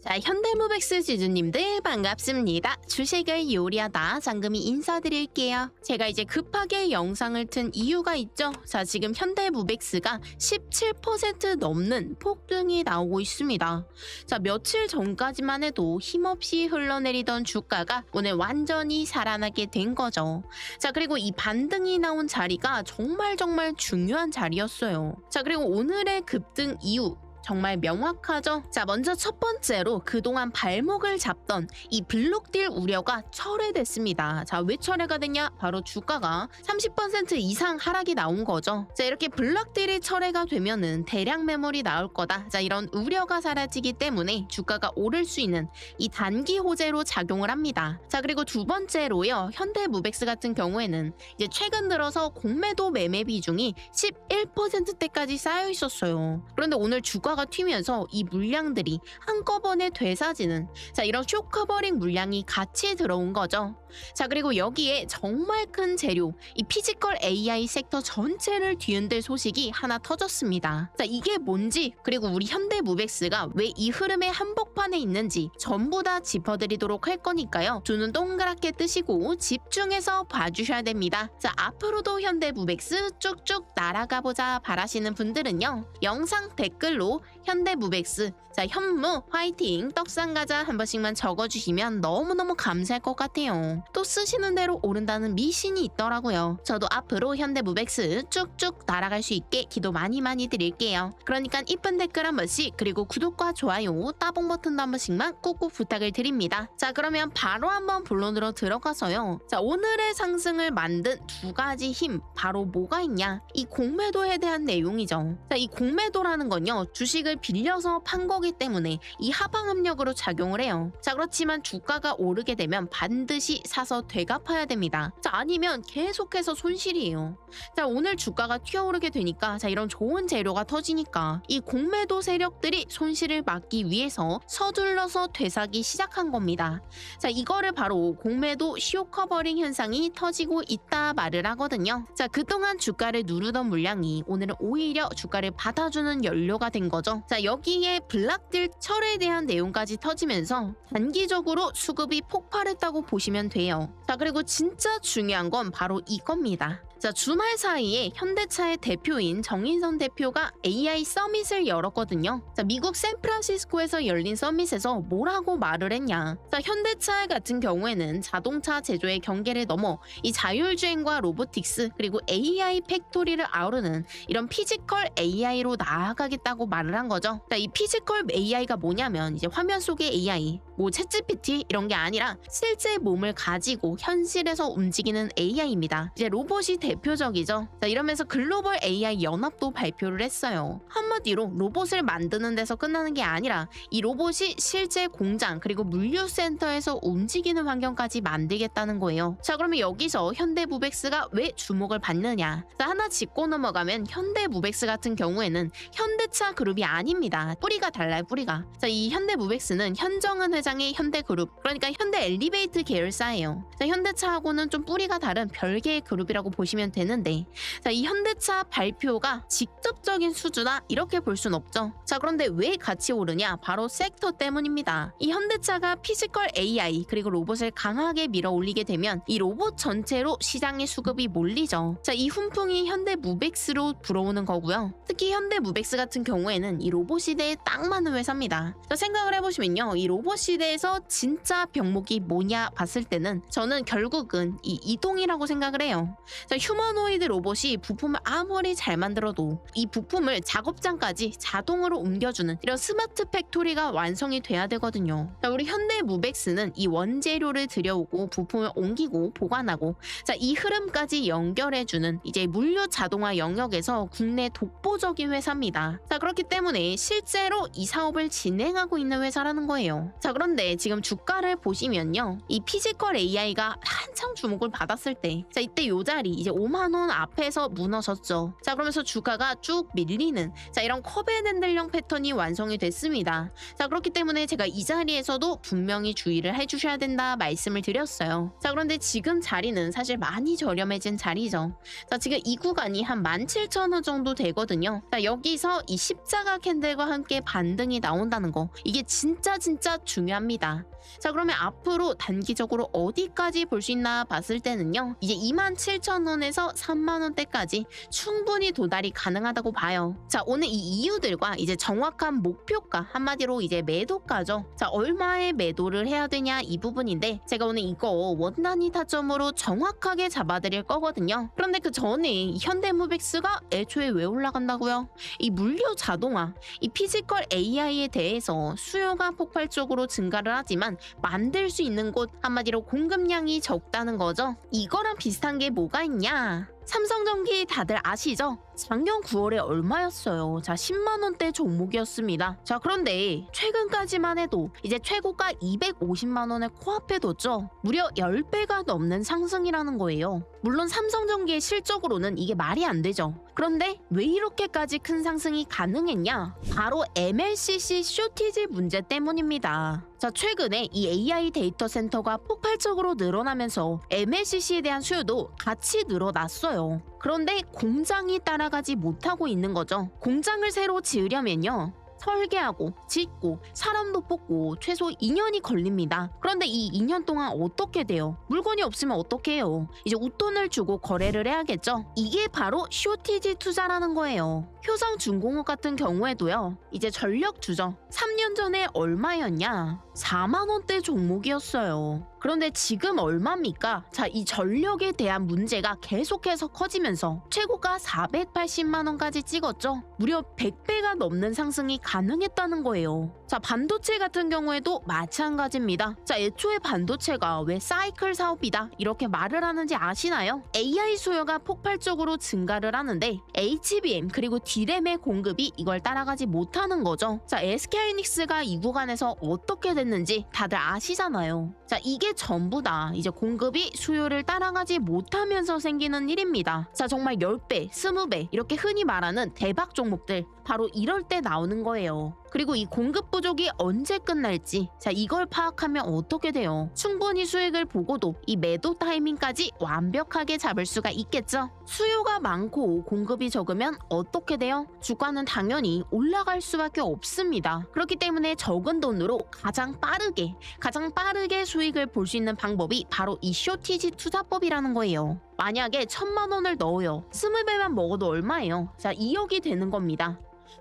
자, 현대무백스 지주님들 반갑습니다. 주식을 요리하다 장금이 인사드릴게요. 제가 이제 급하게 영상을 튼 이유가 있죠. 자, 지금 현대무백스가 17% 넘는 폭등이 나오고 있습니다. 자, 며칠 전까지만 해도 힘없이 흘러내리던 주가가 오늘 완전히 살아나게 된 거죠. 자, 그리고 이 반등이 나온 자리가 정말 중요한 자리였어요. 자, 그리고 오늘의 급등 이유 정말 명확하죠? 자, 먼저 첫 번째로 그동안 발목을 잡던 이 블록딜 우려가 철회됐습니다. 자, 왜 철회가 됐냐? 바로 주가가 30% 이상 하락이 나온 거죠. 자, 이렇게 블록딜이 철회가 되면은 대량 매물이 나올 거다. 자, 이런 우려가 사라지기 때문에 주가가 오를 수 있는 이 단기 호재로 작용을 합니다. 자, 그리고 두 번째로요. 현대무백스 같은 경우에는 이제 최근 들어서 공매도 매매 비중이 11%대까지 쌓여 있었어요. 그런데 오늘 주가가 튀면서 이 물량들이 한꺼번에 되사지는, 자, 이런 쇼커버링 물량이 같이 들어온 거죠. 자, 그리고 여기에 정말 큰 재료, 이 피지컬 AI 섹터 전체를 뒤흔들 소식이 하나 터졌습니다. 자, 이게 뭔지, 그리고 우리 현대무백스가 왜 이 흐름의 한복판에 있는지 전부 다 짚어드리도록 할 거니까요. 두 눈 동그랗게 뜨시고 집중해서 봐주셔야 됩니다. 자, 앞으로도 현대무백스 쭉쭉 날아가보자 바라시는 분들은요, 영상 댓글로 현대무백스, 자, 현무 화이팅 떡상가자 한 번씩만 적어주시면 너무너무 감사할 것 같아요. 또 쓰시는 대로 오른다는 미신이 있더라고요. 저도 앞으로 현대무백스 쭉쭉 날아갈 수 있게 기도 많이 드릴게요. 그러니까 이쁜 댓글 한 번씩, 그리고 구독과 좋아요 따봉 버튼도 한 번씩만 꾹꾹 부탁을 드립니다. 자, 그러면 바로 한번 본론으로 들어가서요. 자, 오늘의 상승을 만든 두 가지 힘, 바로 뭐가 있냐? 이 공매도에 대한 내용이죠. 자, 이 공매도라는 건요, 주식을 빌려서 판 거기 때문에 이 하방 압력으로 작용을 해요. 자, 그렇지만 주가가 오르게 되면 반드시 사서 되갚아야 됩니다. 자, 아니면 계속해서 손실이에요. 자, 오늘 주가가 튀어오르게 되니까, 자, 이런 좋은 재료가 터지니까 이 공매도 세력들이 손실을 막기 위해서 서둘러서 되사기 시작한 겁니다. 자, 이거를 바로 공매도 쇼커버링 현상이 터지고 있다 말을 하거든요. 자, 그동안 주가를 누르던 물량이 오늘은 오히려 주가를 받아주는 연료가 된 거죠. 자, 여기에 블락딜 철에 대한 내용까지 터지면서 단기적으로 수급이 폭발했다고 보시면 돼요. 자, 그리고 진짜 중요한 건 바로 이겁니다. 자, 주말 사이에 현대차의 대표인 정인선 대표가 AI 서밋을 열었거든요. 자, 미국 샌프란시스코에서 열린 서밋에서 뭐라고 말을 했냐? 자, 현대차 같은 경우에는 자동차 제조의 경계를 넘어 이 자율주행과 로보틱스, 그리고 AI 팩토리를 아우르는 이런 피지컬 AI로 나아가겠다고 말을 한 거죠. 자, 이 피지컬 AI가 뭐냐면 이제 화면 속의 AI, 뭐 챗GPT 이런 게 아니라 실제 몸을 가지고 현실에서 움직이는 AI입니다. 이제 로봇이 대표적이죠. 자, 이러면서 글로벌 AI 연합도 발표를 했어요. 한마디로 로봇을 만드는 데서 끝나는 게 아니라 이 로봇이 실제 공장, 그리고 물류센터에서 움직이는 환경까지 만들겠다는 거예요. 자, 그러면 여기서 현대무백스가 왜 주목을 받느냐? 자, 하나 짚고 넘어가면 현대무백스 같은 경우에는 현대차 그룹이 아닙니다. 뿌리가 달라요, 뿌리가. 자, 이 현대무백스는 현정은 회장의 현대그룹, 그러니까 현대엘리베이트 계열사예요. 자, 현대차하고는 좀 뿌리가 다른 별개의 그룹이라고 보시면 되는데, 자, 이 현대차 발표가 직접적인 수주다 이렇게 볼 순 없죠. 자, 그런데 왜 같이 오르냐? 바로 섹터 때문입니다. 이 현대차가 피지컬 AI 그리고 로봇을 강하게 밀어 올리게 되면 이 로봇 전체로 시장의 수급이 몰리죠. 자, 이 훈풍이 현대무백스로 불어오는 거고요. 특히 현대무백스 같은 경우에는 이 로봇 시대에 딱 맞는 회사입니다. 자, 생각을 해보시면요, 이 로봇 시대에서 진짜 병목이 뭐냐 봤을 때는 저는 결국은 이 이동이라고 생각을 해요. 자, 휴머노이드 로봇이 부품을 아무리 잘 만들어도 이 부품을 작업장까지 자동으로 옮겨주는 이런 스마트 팩토리가 완성이 돼야 되거든요. 자, 우리 현대무백스는 이 원재료를 들여오고 부품을 옮기고 보관하고, 자, 이 흐름까지 연결해주는 이제 물류 자동화 영역에서 국내 독보적인 회사입니다. 자, 그렇기 때문에 실제로 이 사업을 진행하고 있는 회사라는 거예요. 자, 그런데 지금 주가를 보시면요, 이 피지컬 AI가 한창 주목을 받았을 때, 자, 이때 요 자리 이제 5만 원 앞에서 무너졌죠. 자, 그러면서 주가가 쭉 밀리는 이런 커벤앤들형 패턴이 완성이 됐습니다. 자, 그렇기 때문에 제가 이 자리에서도 분명히 주의를 해주셔야 된다 말씀을 드렸어요. 자, 그런데 지금 자리는 사실 많이 저렴해진 자리죠. 자, 지금 이 구간이 한 17,000원 정도 되거든요. 자, 여기서 이 십자가 캔들과 함께 반등이 나온다는 거, 이게 진짜 중요합니다. 자, 그러면 앞으로 단기적으로 어디까지 볼 수 있나 봤을 때는요, 이제 27,000원에서 3만원대까지 충분히 도달이 가능하다고 봐요. 자, 오늘 이 이유들과 이제 정확한 목표가, 한마디로 이제 매도가죠. 자, 얼마에 매도를 해야 되냐 이 부분인데, 제가 오늘 이거 원단위 타점으로 정확하게 잡아드릴 거거든요. 그런데 그 전에 현대무백스가 애초에 왜 올라간다고요? 이 물류 자동화, 이 피지컬 AI에 대해서 수요가 폭발적으로 증가를 하지만 만들 수 있는 곳, 한마디로 공급량이 적다는 거죠. 이거랑 비슷한 게 뭐가 있냐? 삼성전기 다들 아시죠? 작년 9월에 얼마였어요? 자, 10만원대 종목이었습니다. 자, 그런데 최근까지만 해도 이제 최고가 250만원을 코앞에 뒀죠. 무려 10배가 넘는 상승이라는 거예요. 물론 삼성전기의 실적으로는 이게 말이 안 되죠. 그런데 왜 이렇게까지 큰 상승이 가능했냐? 바로 MLCC 쇼티지 문제 때문입니다. 자, 최근에 이 AI 데이터 센터가 폭발적으로 늘어나면서 MLCC에 대한 수요도 같이 늘어났어요. 그런데 공장이 따라가지 못하고 있는 거죠. 공장을 새로 지으려면요, 설계하고 짓고 사람도 뽑고 최소 2년이 걸립니다. 그런데 이 2년 동안 어떻게 돼요? 물건이 없으면 어떻게 해요? 이제 웃돈을 주고 거래를 해야겠죠. 이게 바로 쇼티지 투자라는 거예요. 효성중공업 같은 경우에도요, 이제 전력주죠. 3년 전에 얼마였냐? 4만원대 종목이었어요. 그런데 지금 얼마입니까? 자, 이 전력에 대한 문제가 계속해서 커지면서 최고가 480만원까지 찍었죠. 무려 100배가 넘는 상승이 가능했다는 거예요. 자, 반도체 같은 경우에도 마찬가지입니다. 자, 애초에 반도체가 왜 사이클 사업이다 이렇게 말을 하는지 아시나요? AI 수요가 폭발적으로 증가를 하는데 HBM 그리고 D램의 공급이 이걸 따라가지 못하는 거죠. 자, SK하이닉스가 이 구간에서 어떻게 됐는지 다들 아시잖아요. 자, 이게 전부 다 이제 공급이 수요를 따라가지 못하면서 생기는 일입니다. 자, 정말 10배, 20배 이렇게 흔히 말하는 대박 종목들, 바로 이럴 때 나오는 거예요. 그리고 이 공급 부족이 언제 끝날지, 자, 이걸 파악하면 어떻게 돼요? 충분히 수익을 보고도 이 매도 타이밍까지 완벽하게 잡을 수가 있겠죠? 수요가 많고 공급이 적으면 어떻게 돼요? 주가는 당연히 올라갈 수밖에 없습니다. 그렇기 때문에 적은 돈으로 가장 빠르게 수익을 볼 수 있는 방법이 바로 이 쇼티지 투자법이라는 거예요. 만약에 1,000만원을 넣어요. 20배만 먹어도 얼마예요? 자, 2억이 되는 겁니다.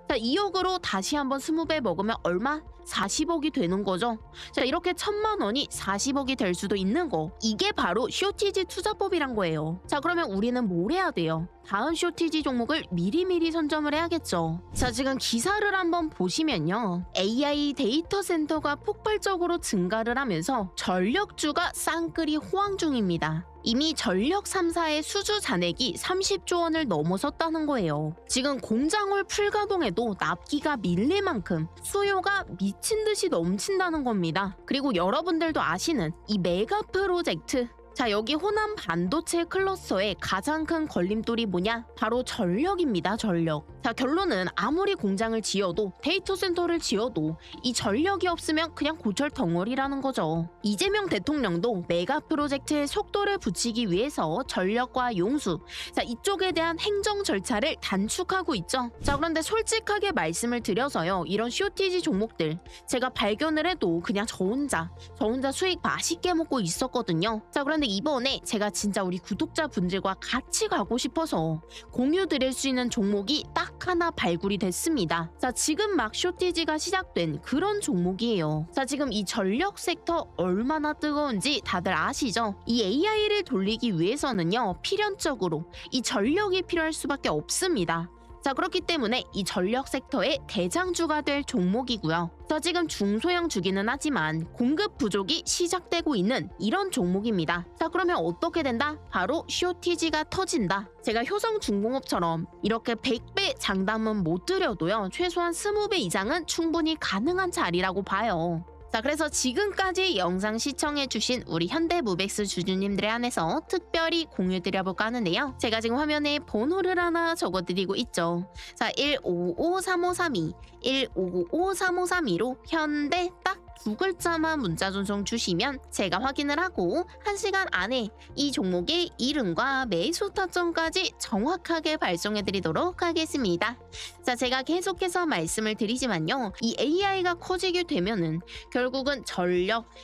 자, 2억으로 다시 한번 20배 먹으면 얼마? 40억이 되는 거죠. 자, 이렇게 1,000만원이 40억이 될 수도 있는 거, 이게 바로 쇼티지 투자법이란 거예요. 자, 그러면 우리는 뭘 해야 돼요? 다음 쇼티지 종목을 미리미리 선점을 해야겠죠. 자, 지금 기사를 한번 보시면요, AI 데이터 센터가 폭발적으로 증가를 하면서 전력주가 쌍끌이 호황 중입니다. 이미 전력 3사의 수주 잔액이 30조 원을 넘어섰다는 거예요. 지금 공장홀 풀가동에도 납기가 밀릴 만큼 수요가 미친 듯이 넘친다는 겁니다. 그리고 여러분들도 아시는 이 메가 프로젝트, 자, 여기 호남 반도체 클러스터의 가장 큰 걸림돌이 뭐냐? 바로 전력입니다. 전력. 자, 결론은 아무리 공장을 지어도, 데이터 센터를 지어도 이 전력이 없으면 그냥 고철 덩어리라는 거죠. 이재명 대통령도 메가 프로젝트의 속도를 붙이기 위해서 전력과 용수, 자, 이쪽에 대한 행정 절차를 단축하고 있죠. 자, 그런데 솔직하게 말씀을 드려서요, 이런 쇼티지 종목들 제가 발견을 해도 그냥 저 혼자 수익 맛있게 먹고 있었거든요. 자, 그런데 이번에 제가 진짜 우리 구독자분들과 같이 가고 싶어서 공유 드릴 수 있는 종목이 딱 하나 발굴이 됐습니다. 자, 지금 막 쇼티지가 시작된 그런 종목이에요. 자, 지금 이 전력 섹터 얼마나 뜨거운지 다들 아시죠? 이 AI를 돌리기 위해서는요, 필연적으로 이 전력이 필요할 수밖에 없습니다. 자, 그렇기 때문에 이 전력 섹터의 대장주가 될 종목이고요. 자, 지금 중소형 주기는 하지만 공급 부족이 시작되고 있는 이런 종목입니다. 자, 그러면 어떻게 된다? 바로 쇼티지가 터진다. 제가 효성중공업처럼 이렇게 100배 장담은 못 드려도요, 최소한 20배 이상은 충분히 가능한 자리라고 봐요. 자, 그래서 지금까지 영상 시청해주신 우리 현대무백스 주주님들에 한해서 특별히 공유드려볼까 하는데요. 제가 지금 화면에 번호를 하나 적어드리고 있죠. 자, 15535332, 155352로 현대 딱 두 글자만 문자 전송 주시면 제가 확인을 하고 1시간 안에 이 종목의 이름과 매수 타점까지 정확하게 발송해드리도록 하겠습니다. 자, 제가 계속해서 말씀을 드리지만요. 이 AI가 커지게 되면은 결국은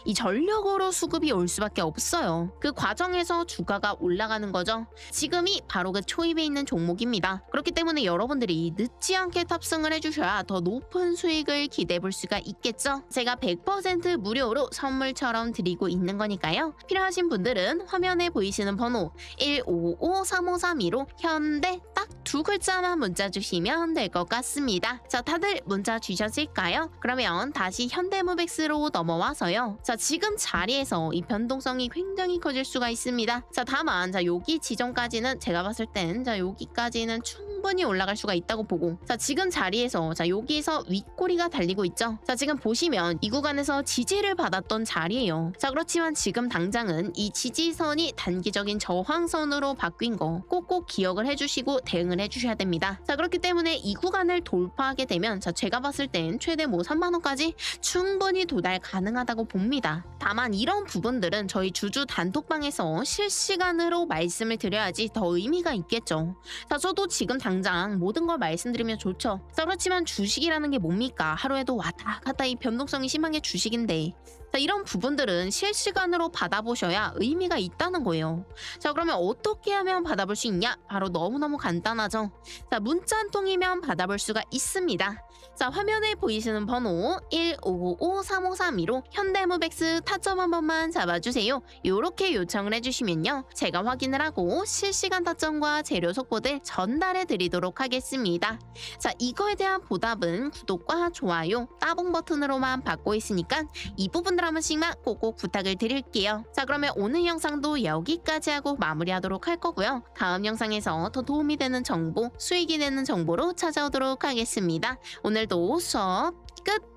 이 전력으로 수급이 올 수밖에 없어요. 그 과정에서 주가가 올라가는 거죠. 지금이 바로 그 초입에 있는 종목입니다. 그렇기 때문에 여러분들이 늦지 않게 탑승을 해주셔야 더 높은 수익을 기대해 볼 수가 있겠죠. 제가 100% 무료로 선물처럼 드리고 있는 거니까요. 필요하신 분들은 화면에 보이시는 번호 15535332로 현대 딱 두 글자만 문자 주시면 될 것 같습니다. 자, 다들 문자 주셨을까요? 그러면 다시 현대무백스로 넘어와서요. 자, 지금 자리에서 이 변동성이 굉장히 커질 수가 있습니다. 자, 다만 여기 지점까지는 제가 봤을 땐 여기까지는 충분히 올라갈 수가 있다고 보고, 자, 지금 자리에서 여기서 윗꼬리가 달리고 있죠. 자, 지금 보시면 이 구간에서 지지를 받았던 자리예요. 자, 그렇지만 지금 당장은 이 지지선이 단기적인 저항선으로 바뀐 거 꼭꼭 기억을 해주시고 대응을 해주셔야 됩니다. 자, 그렇기 때문에 이 구간을 돌파하게 되면 제가 봤을 땐 최대 3만원까지 충분히 도달 가능하다고 봅니다. 다만 이런 부분들은 저희 주주 단톡방에서 실시간으로 말씀을 드려야지 더 의미가 있겠죠. 자, 저도 지금 당장 모든 걸 말씀드리면 좋죠. 자, 그렇지만 주식이라는 게 뭡니까? 하루에도 왔다 갔다 이 변동성이 심한 게 주식인데, 자, 이런 부분들은 실시간으로 받아보셔야 의미가 있다는 거예요. 자, 그러면 어떻게 하면 받아볼 수 있냐? 바로 너무너무 간단하죠. 자, 문자 한 통이면 받아볼 수가 있습니다. 자, 화면에 보이시는 번호 15535332로 현대무백스 타점 한 번만 잡아주세요. 이렇게 요청을 해주시면요. 제가 확인을 하고 실시간 타점과 재료 속보들 전달해 드리도록 하겠습니다. 자, 이거에 대한 보답은 구독과 좋아요, 따봉 버튼으로만 받고 있으니까 이 부분들 한 번씩만 꼭꼭 부탁을 드릴게요. 자, 그러면 오늘 영상도 여기까지 하고 마무리하도록 할 거고요. 다음 영상에서 더 도움이 되는 정보, 수익이 되는 정보로 찾아오도록 하겠습니다. 오늘도 수업 끝!